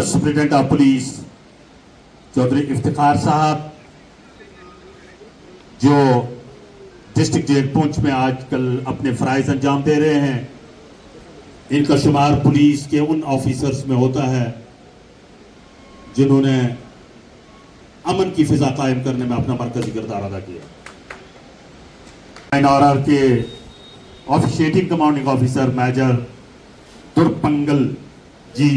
Superintendent of police Chaudhary Iftikhar साहब, जो district jail Poonch में आजकल अपने फराइज अंजाम दे रहे हैं, इनका शुमार पुलिस के उन ऑफिसर्स में होता है जिन्होंने अमन की फिजा कायम करने में अपना मरकजी किरदार अदा किया। NRR के ऑफिशिएटिंग कमांडिंग ऑफिसर मेजर दुर्पंगल जी,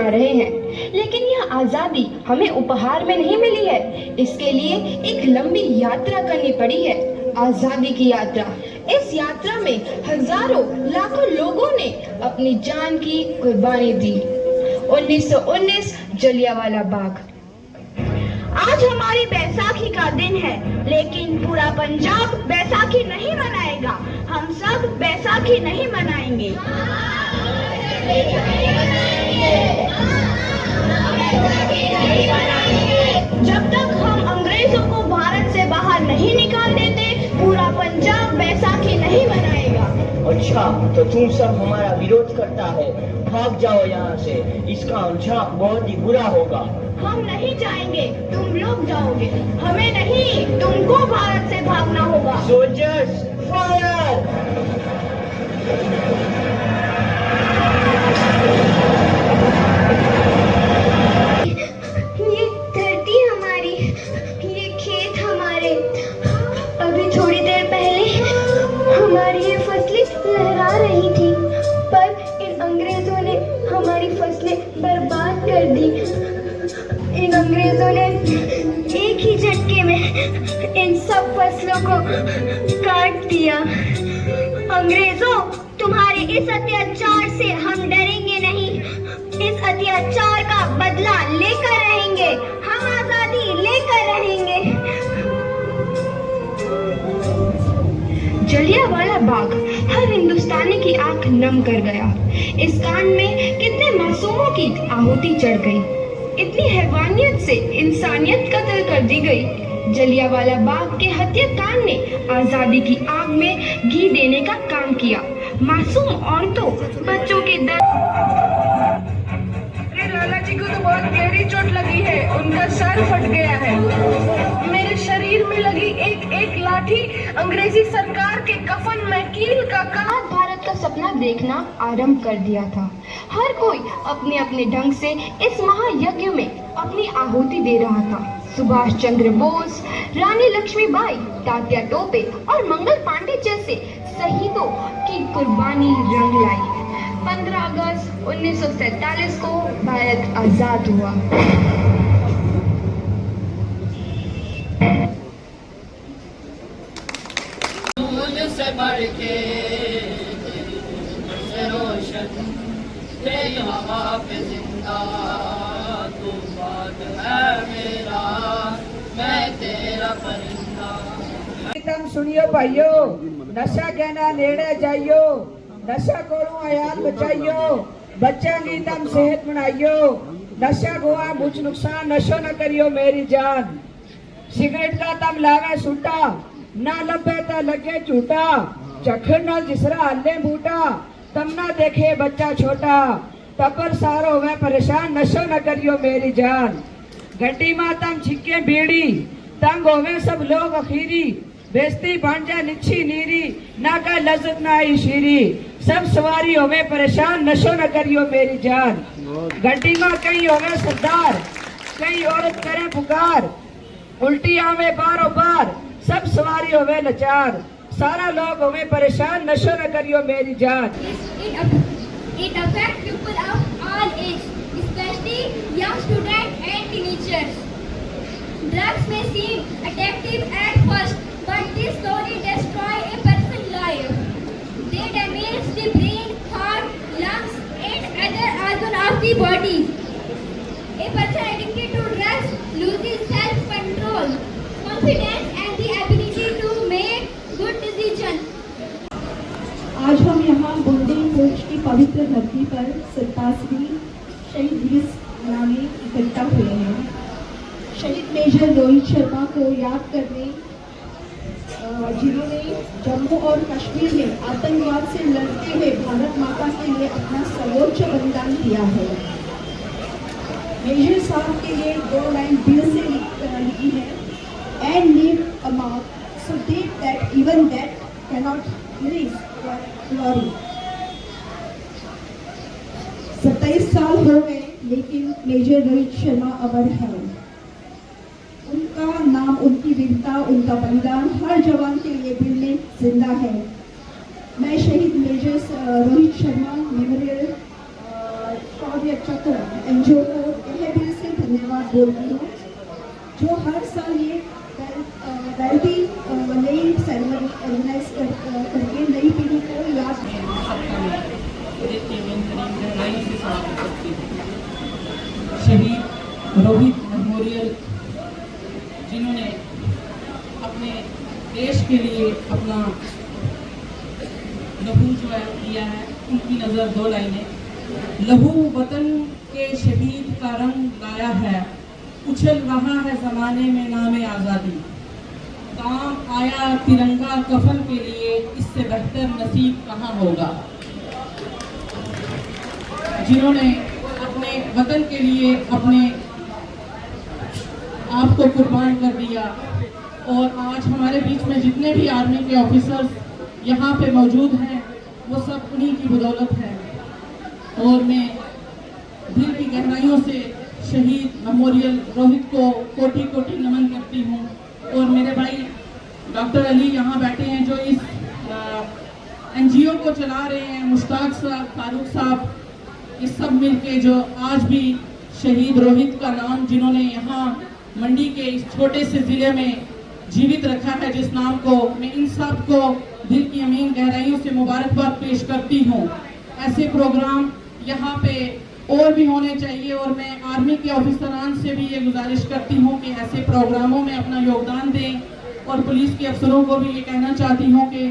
रहे हैं, लेकिन यह आजादी हमें उपहार में नहीं मिली है। इसके लिए एक लंबी यात्रा करनी पड़ी है, आजादी की यात्रा। इस यात्रा में हजारों लाखों लोगों ने अपनी जान की कुर्बानी दी। 1919 जलियांवाला बाग। आज हमारी बैसाखी का दिन है, लेकिन पूरा पंजाब बैसाखी नहीं मनाएगा। हम सब बैसाखी नहीं मनाएंगे। जब तक हम अंग्रेजों को भारत से बाहर नहीं निकाल देते, पूरा पंजाब बैसाखी नहीं मनाएगा। अच्छा, तो तुम सब हमारा विरोध करता है, भाग जाओ यहाँ से। इसका अंजाम बहुत ही बुरा होगा। हम नहीं जाएंगे, तुम लोग जाओगे। हमें नहीं, तुमको भारत से भागना होगा। Soldiers fire! ये धरती हमारी, ये खेत हमारे। अभी थोड़ी देर पहले हमारी ये फसलें लहरा रही थी, पर इन अंग्रेजों ने हमारी फसलें बर्बाद कर दी। इन अंग्रेजों ने एक ही झटके में इन सब फसलों को काट दिया। अंग्रेजों, तुम्हारे इस अत्याचार से हम डरेंगे नहीं। इस अत्याचार का बदला लेकर रहेंगे। हम आजादी लेकर रहेंगे। जलियांवाला बाग हर हिंदुस्तानी की आंख नम कर गया। इस कांड में कितने मासूमों की आहुति चढ़ गई। इतनी हैवानियत से इंसानियत कत्ल कर दी गई। जलियांवाला बाग के हत्याकांड ने आजादी की आग में घी देने का काम किया। मासूम औरतों, बच्चों के दर्द। लाला जी को तो बहुत गहरी चोट लगी है, उनका सर फट गया है। मेरे शरीर में लगी एक एक लाठी अंग्रेजी सरकार के कफन में कील का आज भारत का सपना देखना आरंभ कर दिया था। हर कोई अपने अपने ढंग से इस महायज्ञ में अपनी आहुति दे रहा था। सुभाष चंद्र बोस, रानी लक्ष्मीबाई, तात्या टोपे और मंगल पांडे जैसे शहीदों की कुर्बानी रंग लाई। 15 अगस्त 1947 को भारत आजाद हुआ। से बढ़ के रोशन तेरी हवा पे जिंदा, तू बात है मेरा, मैं तेरा परिंदा। तुम सुनियो भाइयों, नशा कहना नेड़े जाइयो, नशा कोलों आयात बचाइयो, बच्चा की तम सेहत बनाइयो। नशा गोआ मुझ नुकसान नशो न करियो मेरी जान। सिगरेट का तम लावे सूटा, ना लबे ता लगे झूठा। चखर न जिसरा हल्ले बूटा, तम ना देखे बच्चा छोटा। तपर सारो मैं परेशान नशो न करियो मेरी जान। घंटी मां तम छिके बीड़ी, तंग होवे सब लोग अखीरी। बेस्ती भांजा निच्छी नीरी, ना का लज्जत ना आई शीरी। सब सवारी होवे परेशान, नशो न करियो मेरी जान। घंटी में कहीं होवे सरदार, कहीं औरत करे पुकार, उल्टी आवे बारो बार, सब सवारी होवे लाचार। सारा लोग होवे परेशान, नशो न करियो मेरी जान। It affects people of all ages, especially young students and teenagers. Drugs may seem addictive at first, but they slowly destroy a person's life. They damage the brain, heart, lungs, and other organs of the body. A person addicted to drugs loses self-control, confidence, and the ability to make good decisions. आज हम यहाँ बुंदेलखंड की पवित्र धरती पर 87वीं शहीद दिवस मनाने इकट्ठा हुए हैं। शहीद मेजर रोहित शर्मा को याद करने, जिन्होंने जम्मू और कश्मीर में आतंकवाद से लड़ते हुए भारत माता के लिए अपना सर्वोच्च बलिदान दिया है। मेजर साहब के लिए 2 लाइन दिल से लिखी है, and leave a mark so deep that even that cannot erase your glory। 27 साल हो गए, लेकिन मेजर रोहित शर्मा अमर है। उनका नाम, उनकी वीरता, उनका बलिदान हर जवान के लिए दिल में जिंदा है। मैं शहीद मेजर रोहित शर्मा मेमोरियल शौर्य चक्र एनजीओ को तहे दिल से धन्यवाद बोलती हूँ, जो हर साल ये नई सेरेमनी ऑर्गेनाइज करके नई पीढ़ी को याद शहीद रोहित मेमोरियल, जिन्होंने अपने देश के लिए अपना लहू जो है दिया है, उनकी नज़र 2 लाइनें। लहू वतन के शहीद का रंग लाया है, उछल रहा है ज़माने में नाम आज़ादी। काम आया तिरंगा कफन के लिए, इससे बेहतर नसीब कहाँ होगा। जिन्होंने अपने वतन के लिए अपने आप को कुर्बान कर दिया, और आज हमारे बीच में जितने भी आर्मी के ऑफिसर्स यहाँ पे मौजूद हैं, वो सब उन्हीं की बदौलत है। और मैं दिल की गहराइयों से शहीद मेमोरियल रोहित को कोटि कोटि नमन करती हूँ। और मेरे भाई डॉक्टर अली यहाँ बैठे हैं, जो इस एनजीओ को चला रहे हैं, मुश्ताक साहब, फारूक साहब, ये सब मिलके जो आज भी शहीद रोहित का नाम, जिन्होंने यहाँ मंडी के इस छोटे से ज़िले में जीवित रखा है, जिस नाम को, मैं इन सब को दिल की अमीन गहराइयों से मुबारकबाद पेश करती हूँ। ऐसे प्रोग्राम यहाँ पे और भी होने चाहिए, और मैं आर्मी के ऑफिसरान से भी ये गुजारिश करती हूँ कि ऐसे प्रोग्रामों में अपना योगदान दें, और पुलिस के अफसरों को भी ये कहना चाहती हूँ कि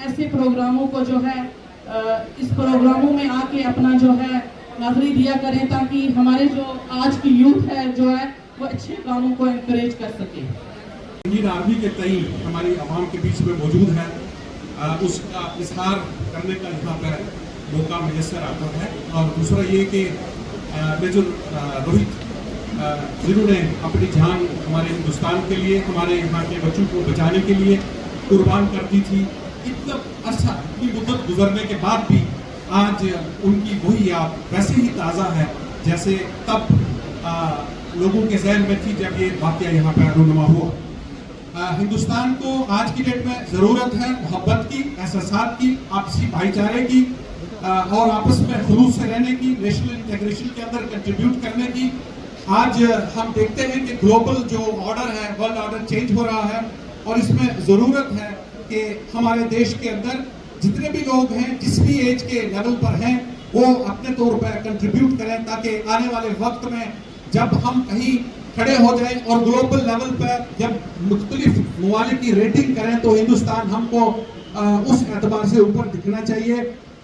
ऐसे प्रोग्रामों को जो है इस प्रोग्रामों में आके अपना जो है हाज़िरी दिया करें, ताकि हमारे जो आज की यूथ है जो है वो अच्छे कामों को एनकरेज कर सके। इंडियन आर्मी के कई हमारी आवाम के बीच में मौजूद है, उसका इजहार करने का यहाँ पर मौका मैसर आता है। और दूसरा ये कि मेजर रोहित जिन्होंने अपनी जान हमारे हिंदुस्तान के लिए, हमारे यहाँ के बच्चों को बचाने के लिए कुर्बान कर दी थी, इतना अर्सा, इतनी मुद्दत गुजरने के बाद भी आज उनकी वही याद वैसे ही ताज़ा है जैसे तब लोगों के जहन में थी जब ये वाक़या यहाँ पर रूनुमा हुआ। हिंदुस्तान को आज की डेट में ज़रूरत है मोहब्बत की, एहसासात की, आपसी भाईचारे की, और आपस में खुलूस से रहने की, नेशनल इंटीग्रेशन के अंदर कंट्रीब्यूट करने की। आज हम देखते हैं कि ग्लोबल जो ऑर्डर है, वर्ल्ड ऑर्डर चेंज हो रहा है, और इसमें ज़रूरत है कि हमारे देश के अंदर जितने भी लोग हैं, जिस भी एज के लेवल पर हैं, वो अपने तौर पर कंट्रीब्यूट करें, ताकि आने वाले वक्त में जब हम कहीं खड़े हो जाएं और ग्लोबल लेवल पर जब मुख्तलिफ ममालिक की रेटिंग करें, तो हिंदुस्तान हमको उस एतबार से ऊपर दिखना चाहिए।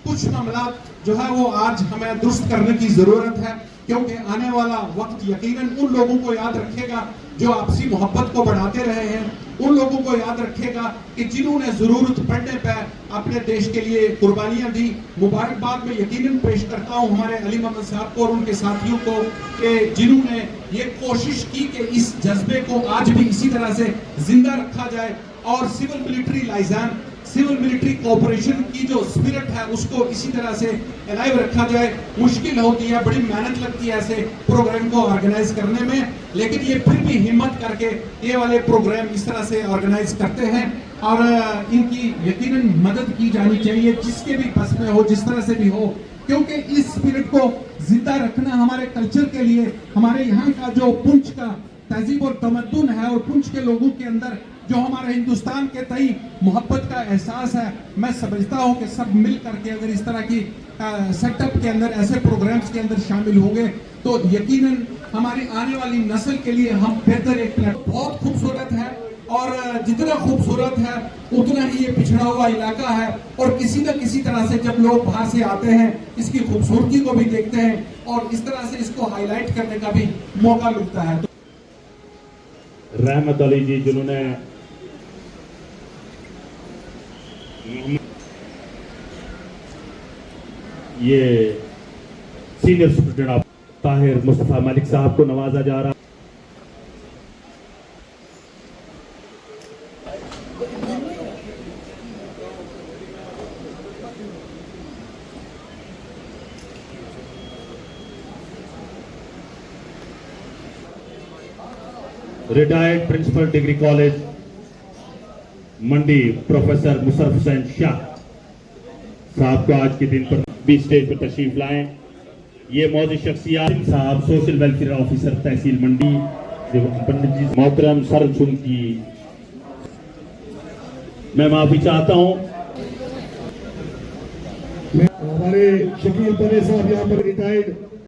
कुछ मामला जो है वो आज हमें दुरुस्त करने की ज़रूरत है, क्योंकि आने वाला वक्त यकीनन उन लोगों को याद रखेगा जो आपसी मोहब्बत को बढ़ाते रहे हैं, उन लोगों को याद रखेगा कि जिन्होंने ज़रूरत पड़ने पर अपने देश के लिए कुर्बानियां दी। मुबारकबाद में यकीनन पेश करता हूं हमारे अली मोहम्मद साहब को और उनके साथियों को कि जिन्होंने ये कोशिश की कि इस जज्बे को आज भी इसी तरह से जिंदा रखा जाए, और civil military liaison civil military cooperation की जो स्पिरिट है उसको इसी तरह से अलाइव रखा जाए। मुश्किल होती है, बड़ी मेहनत लगती है ऐसे प्रोग्राम को ऑर्गेनाइज करने में, लेकिन ये फिर भी हिम्मत करके ये वाले प्रोग्राम इस तरह से ऑर्गेनाइज करते हैं और इनकी यकीनन मदद की जानी चाहिए, जिसके भी बस में हो, जिस तरह से भी हो, क्योंकि इस स्पिरिट को जिंदा रखना हमारे कल्चर के लिए, हमारे यहाँ का जो पुंछ का तहजीब और तमद्दुन है और पुंछ के लोगों के अंदर जो हमारे हिंदुस्तान के तई मोहब्बत का एहसास है, मैं समझता हूँ कि सब मिल करके अगर इस तरह की सेटअप के अंदर, ऐसे प्रोग्राम्स के अंदर शामिल होंगे तो यकीनन हमारी आने वाली नस्ल के लिए हम बेहतर एक प्लेटफॉर्म। बहुत खूबसूरत है और जितना खूबसूरत है उतना ही ये पिछड़ा हुआ इलाका है और किसी न किसी तरह से जब लोग बाहर से आते हैं इसकी खूबसूरती को भी देखते हैं और इस तरह से इसको हाईलाइट करने का भी मौका मिलता है। रहमत अली जी जिन्होंने ये senior student of Tahir Mustafa Malik साहब को नवाजा जा रहा। रिटायर्ड प्रिंसिपल डिग्री कॉलेज मंडी प्रोफेसर मुशर्रफ हुसैन शाह साहब को आज के दिन पर भी स्टेज पर तशरीफ लाएं। ये मौजूद शख्सियत साहब सोशल वेलफेयर ऑफिसर तहसील मंडी, पंडित जी मोहतरम सर की मैं माफी चाहता हूं। हमारे शकील परे साहब यहाँ पर रिटायर्ड